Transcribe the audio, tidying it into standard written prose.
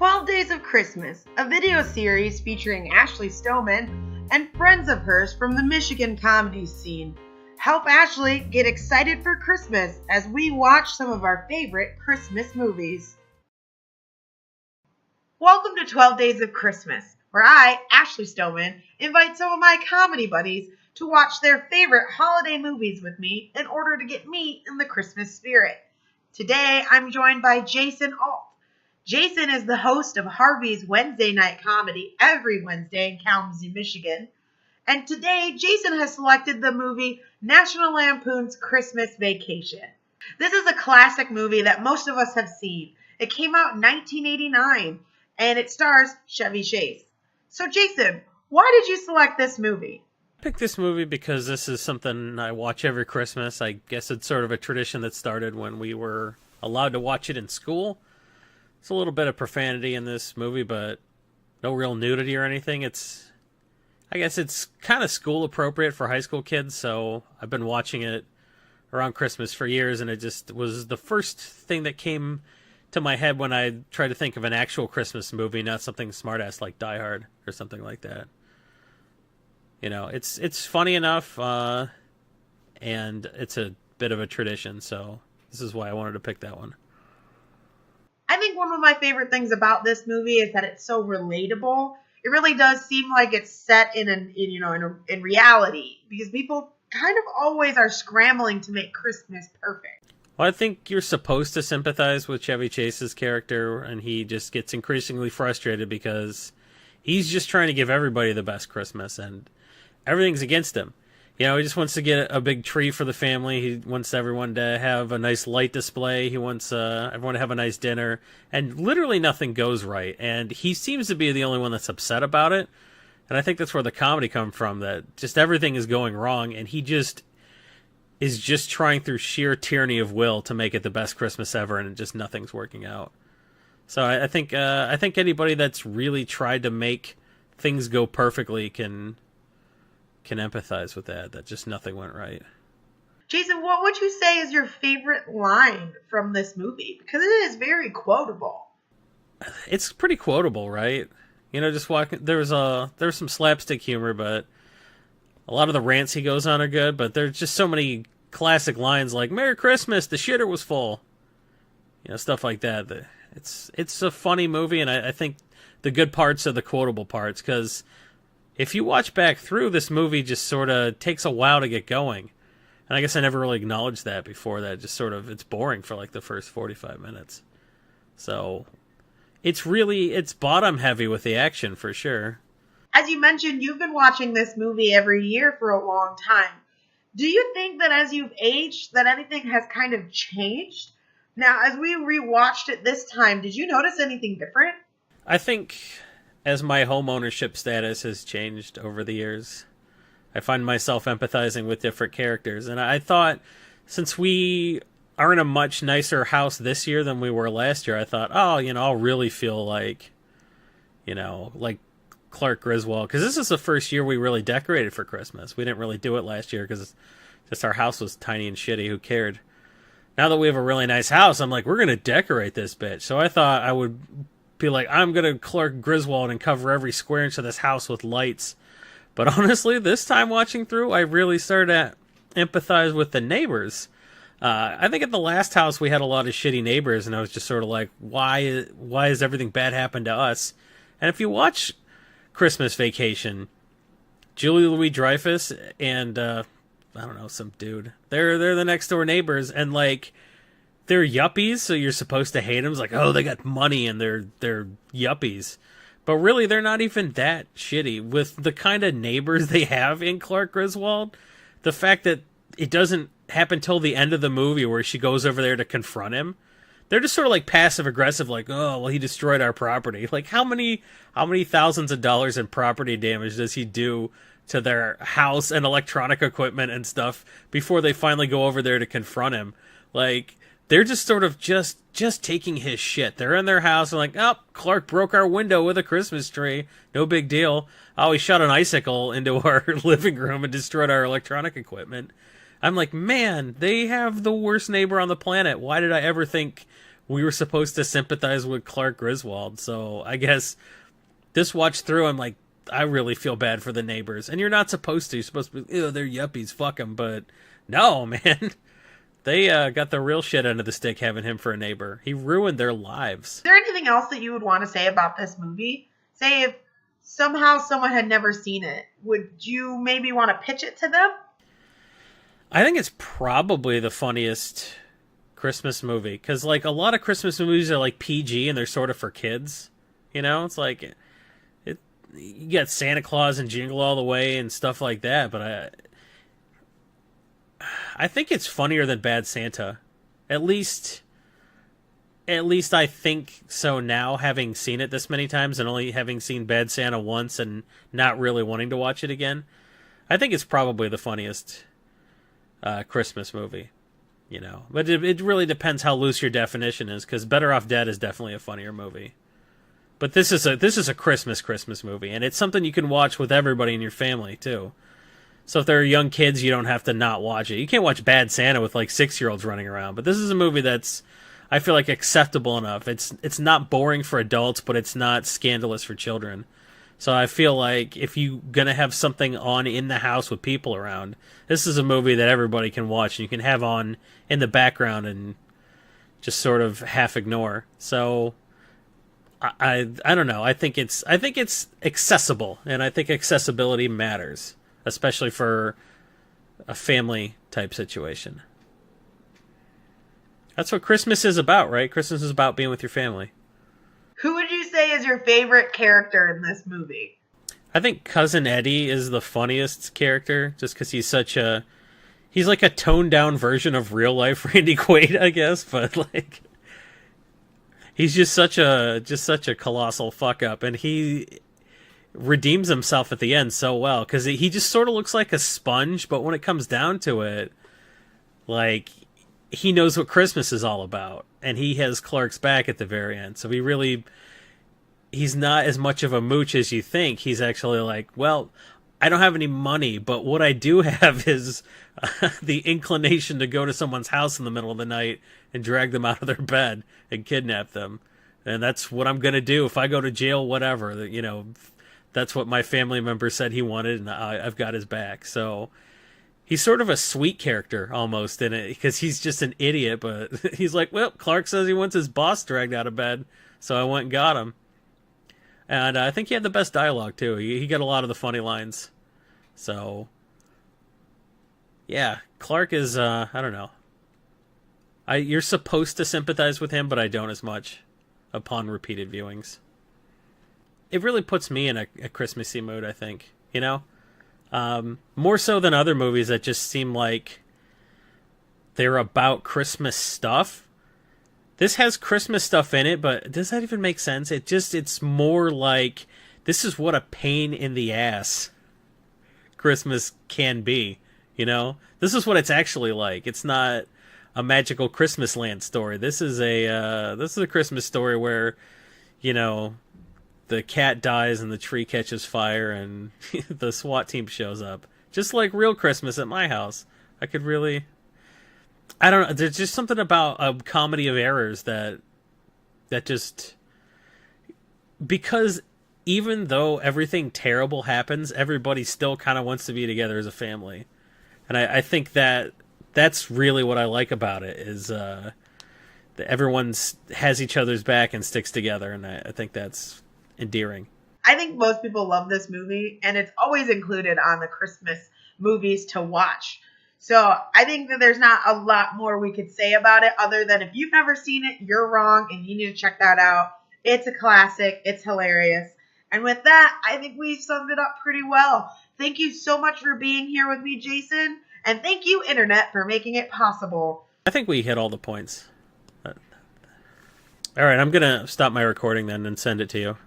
12 Days of Christmas, a video series featuring Ashley Stoneman and friends of hers from the Michigan comedy scene. Help Ashley get excited for Christmas as we watch some of our favorite Christmas movies. Welcome to 12 Days of Christmas, where I, Ashley Stoneman, invite some of my comedy buddies to watch their favorite holiday movies with me in order to get me in the Christmas spirit. Today, I'm joined by Jason Alt. Jason is the host of Harvey's Wednesday Night Comedy every Wednesday in Kalamazoo, Michigan. And today, Jason has selected the movie National Lampoon's Christmas Vacation. This is a classic movie that most of us have seen. It came out in 1989, and it stars Chevy Chase. So Jason, why did you select this movie? I picked this movie because this is something I watch every Christmas. I guess it's sort of a tradition that started when we were allowed to watch it in school. It's a little bit of profanity in this movie, but no real nudity or anything. I guess it's kind of school appropriate for high school kids, so I've been watching it around Christmas for years, and it just was the first thing that came to my head when I tried to think of an actual Christmas movie, not something smartass like Die Hard or something like that. You know, it's funny enough, and it's a bit of a tradition, so this is why I wanted to pick that one. I think one of my favorite things about this movie is that it's so relatable. It really does seem like it's set in reality, because people kind of always are scrambling to make Christmas perfect. Well, I think you're supposed to sympathize with Chevy Chase's character, and he just gets increasingly frustrated because he's just trying to give everybody the best Christmas, and everything's against him. You know, he just wants to get a big tree for the family. He wants everyone to have a nice light display. He wants everyone to have a nice dinner. And literally nothing goes right. And he seems to be the only one that's upset about it. And I think that's where the comedy comes from, that just everything is going wrong. And he just is just trying through sheer tyranny of will to make it the best Christmas ever. And just nothing's working out. So I think anybody that's really tried to make things go perfectly can empathize with that just nothing went right. Jason, what would you say is your favorite line from this movie? Because it is very quotable. It's pretty quotable, right? You know, just walking, there's some slapstick humor, but a lot of the rants he goes on are good, but there's just so many classic lines like "Merry Christmas, the shitter was full." You know, stuff like that. It's a funny movie, and I think the good parts are the quotable parts, because if you watch back through, this movie just sort of takes a while to get going. And I guess I never really acknowledged that before, that just sort of, it's boring for like the first 45 minutes. So it's bottom heavy with the action for sure. As you mentioned, you've been watching this movie every year for a long time. Do you think that as you've aged, that anything has kind of changed? Now, as we rewatched it this time, did you notice anything different? I think as my home ownership status has changed over the years, I find myself empathizing with different characters. And I thought, since we are in a much nicer house this year than we were last year, I thought, I'll really feel like Clark Griswold. Because this is the first year we really decorated for Christmas. We didn't really do it last year because just our house was tiny and shitty. Who cared? Now that we have a really nice house, I'm like, we're going to decorate this bitch. So I thought I would be like, I'm going to Clark Griswold and cover every square inch of this house with lights. But honestly, this time watching through, I really started to empathize with the neighbors. I think at the last house we had a lot of shitty neighbors, and I was just sort of like, why is everything bad happen to us? And if you watch Christmas Vacation, Julie Louis-Dreyfus and I don't know, some dude, they're the next door neighbors, and like, they're yuppies, so you're supposed to hate them. It's like, oh, they got money and they're yuppies. But really, they're not even that shitty. With the kind of neighbors they have in Clark Griswold, the fact that it doesn't happen till the end of the movie where she goes over there to confront him, they're just sort of like passive-aggressive, like, oh, well, he destroyed our property. Like, how many thousands of dollars in property damage does he do to their house and electronic equipment and stuff before they finally go over there to confront him? Like, they're just sort of just taking his shit. They're in their house and like, oh, Clark broke our window with a Christmas tree. No big deal. Oh, he shot an icicle into our living room and destroyed our electronic equipment. I'm like, man, they have the worst neighbor on the planet. Why did I ever think we were supposed to sympathize with Clark Griswold. So I guess this watch through, I'm like, I really feel bad for the neighbors. And you're not supposed to. You're supposed to be, ew, they're yuppies, fuck them. But no, man. They got the real shit under the stick having him for a neighbor. He ruined their lives. Is there anything else that you would want to say about this movie? Say if somehow someone had never seen it, would you maybe want to pitch it to them? I think it's probably the funniest Christmas movie. Because, like, a lot of Christmas movies are, like, PG and they're sort of for kids. You know? It's like, you got Santa Claus and Jingle All the Way and stuff like that. But I think it's funnier than Bad Santa. At least I think so now, having seen it this many times and only having seen Bad Santa once and not really wanting to watch it again. I think it's probably the funniest Christmas movie, you know. But it really depends how loose your definition is, because Better Off Dead is definitely a funnier movie. But this is a Christmas movie, and it's something you can watch with everybody in your family too. So if there are young kids, you don't have to not watch it. You can't watch Bad Santa with like 6-year-olds running around. But this is a movie that's, I feel like, acceptable enough. It's not boring for adults, but it's not scandalous for children. So I feel like if you're gonna have something on in the house with people around, this is a movie that everybody can watch and you can have on in the background and just sort of half ignore. So I don't know. I think it's accessible, and I think accessibility matters, especially for a family type situation. That's what Christmas is about, right? Christmas is about being with your family. Who would you say is your favorite character in this movie? I think Cousin Eddie is the funniest character, just because he's like a toned down version of real life Randy Quaid, I guess, but like he's just such a colossal fuck up, and he redeems himself at the end so well, because he just sort of looks like a sponge, but when it comes down to it, like, he knows what Christmas is all about, and he has Clark's back at the very end. So he's not as much of a mooch as you think. He's actually like, well, I don't have any money, but what I do have is the inclination to go to someone's house in the middle of the night and drag them out of their bed and kidnap them. And that's what I'm going to do if I go to jail, whatever. You know, that's what my family member said he wanted, and I've got his back. So he's sort of a sweet character almost in it, because he's just an idiot, but he's like, well, Clark says he wants his boss dragged out of bed, so I went and got him. And I think he had the best dialogue too. He got a lot of the funny lines. So yeah, Clark is I don't know. You're supposed to sympathize with him, but I don't as much upon repeated viewings. It really puts me in a Christmassy mood, I think, you know? More so than other movies that just seem like they're about Christmas stuff. This has Christmas stuff in it, but does that even make sense? It's more like, this is what a pain in the ass Christmas can be, you know? This is what it's actually like. It's not a magical Christmas land story. This is a Christmas story where, you know, the cat dies and the tree catches fire and the SWAT team shows up. Just like real Christmas at my house. I don't know. There's just something about a comedy of errors that just, because even though everything terrible happens, everybody still kind of wants to be together as a family. And I think that's really what I like about it, is that everyone has each other's back and sticks together. And I think that's endearing. I think most people love this movie, and it's always included on the Christmas movies to watch. So I think that there's not a lot more we could say about it, other than if you've never seen it, you're wrong, and you need to check that out. It's a classic. It's hilarious. And with that, I think we've summed it up pretty well. Thank you so much for being here with me, Jason. And thank you, Internet, for making it possible. I think we hit all the points. All right, I'm going to stop my recording then and send it to you.